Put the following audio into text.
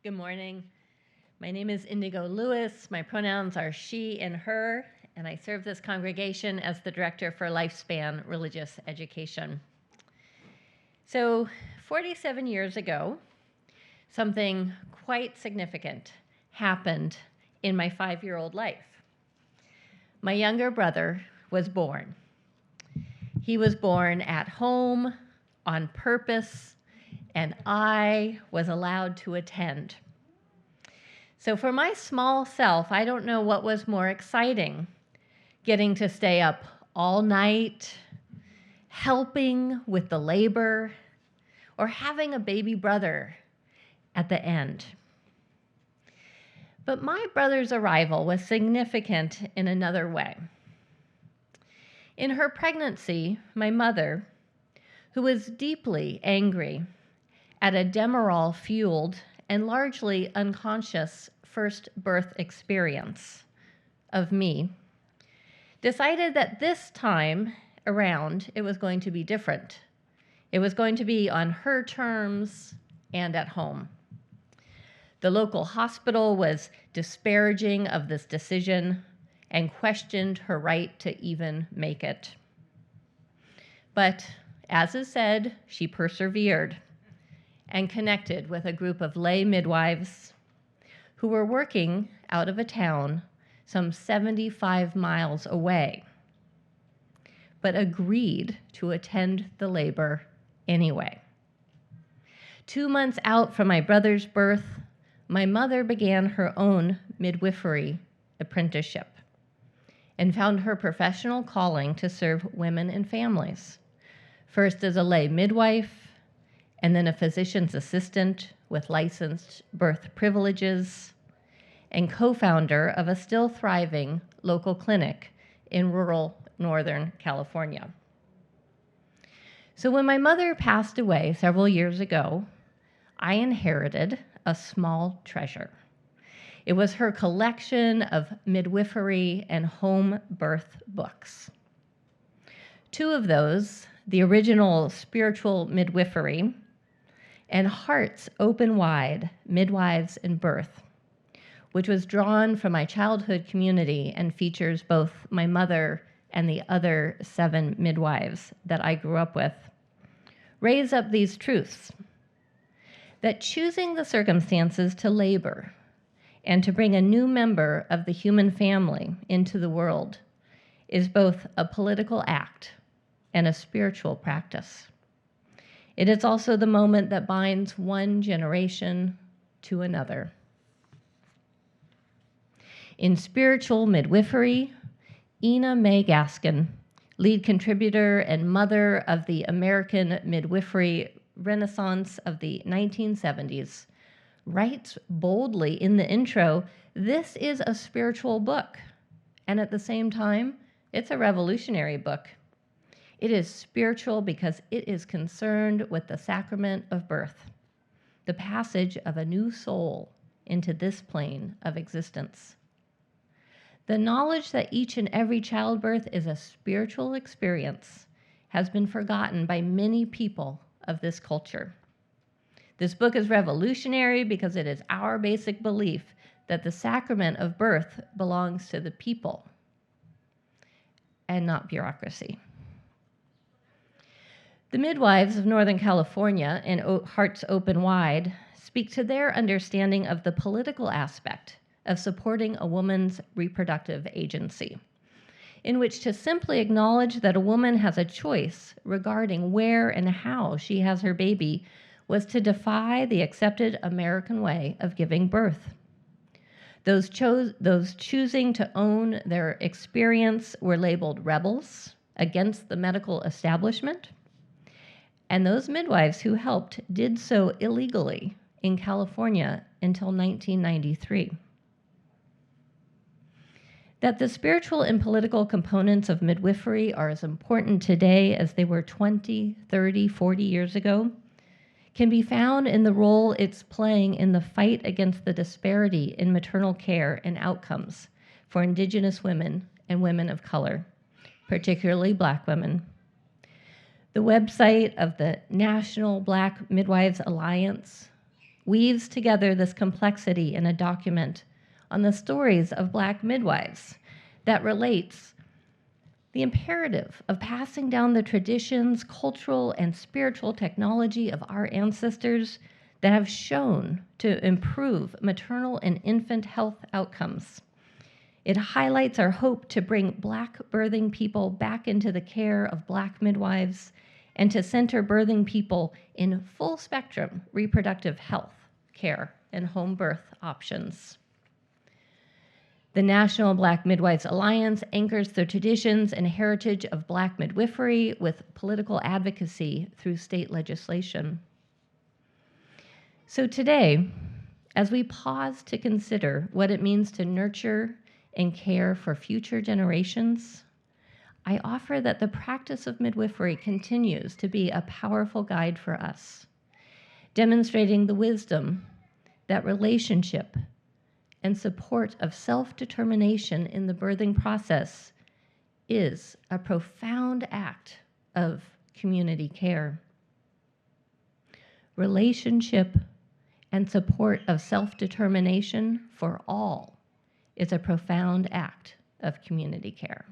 Good morning. My name is Indigo Lewis. My pronouns are she and her, and I serve this congregation as the Director for Lifespan Religious Education. So, 47 years ago, something quite significant happened in my 5-year-old life. My younger brother was born. He was born at home, on purpose, and I was allowed to attend. So for my small self, I don't know what was more exciting, getting to stay up all night, helping with the labor, or having a baby brother at the end. But my brother's arrival was significant in another way. In her pregnancy, my mother, who was deeply angry at a Demerol-fueled and largely unconscious first birth experience of me, decided that this time around it was going to be different. It was going to be on her terms and at home. The local hospital was disparaging of this decision and questioned her right to even make it. But as is said, she persevered and connected with a group of lay midwives who were working out of a town some 75 miles away, but agreed to attend the labor anyway. 2 months out from my brother's birth, my mother began her own midwifery apprenticeship and found her professional calling to serve women and families, first as a lay midwife, and then a physician's assistant with licensed birth privileges, and co-founder of a still thriving local clinic in rural Northern California. So when my mother passed away several years ago, I inherited a small treasure. It was her collection of midwifery and home birth books. 2 of those, the original Spiritual Midwifery and Hearts Open Wide, Midwives in Birth, which was drawn from my childhood community and features both my mother and the other 7 midwives that I grew up with, raise up these truths: that choosing the circumstances to labor and to bring a new member of the human family into the world is both a political act and a spiritual practice. It is also the moment that binds one generation to another. In Spiritual Midwifery, Ina May Gaskin, lead contributor and mother of the American midwifery renaissance of the 1970s, writes boldly in the intro, this is a spiritual book, and at the same time, it's a revolutionary book. It is spiritual because it is concerned with the sacrament of birth, the passage of a new soul into this plane of existence. The knowledge that each and every childbirth is a spiritual experience has been forgotten by many people of this culture. This book is revolutionary because it is our basic belief that the sacrament of birth belongs to the people and not bureaucracy. The midwives of Northern California and Hearts Open Wide speak to their understanding of the political aspect of supporting a woman's reproductive agency, in which to simply acknowledge that a woman has a choice regarding where and how she has her baby was to defy the accepted American way of giving birth. Those choosing to own their experience were labeled rebels against the medical establishment, and those midwives who helped did so illegally in California until 1993. That the spiritual and political components of midwifery are as important today as they were 20, 30, 40 years ago can be found in the role it's playing in the fight against the disparity in maternal care and outcomes for Indigenous women and women of color, particularly Black women. The website of the National Black Midwives Alliance weaves together this complexity in a document on the stories of Black midwives that relates the imperative of passing down the traditions, cultural, and spiritual technology of our ancestors that have shown to improve maternal and infant health outcomes. It highlights our hope to bring Black birthing people back into the care of Black midwives and to center birthing people in full spectrum reproductive health, care, and home birth options. The National Black Midwives Alliance anchors the traditions and heritage of Black midwifery with political advocacy through state legislation. So today, as we pause to consider what it means to nurture and care for future generations, I offer that the practice of midwifery continues to be a powerful guide for us, demonstrating the wisdom that relationship and support of self-determination in the birthing process is a profound act of community care. Relationship and support of self-determination for all is a profound act of community care.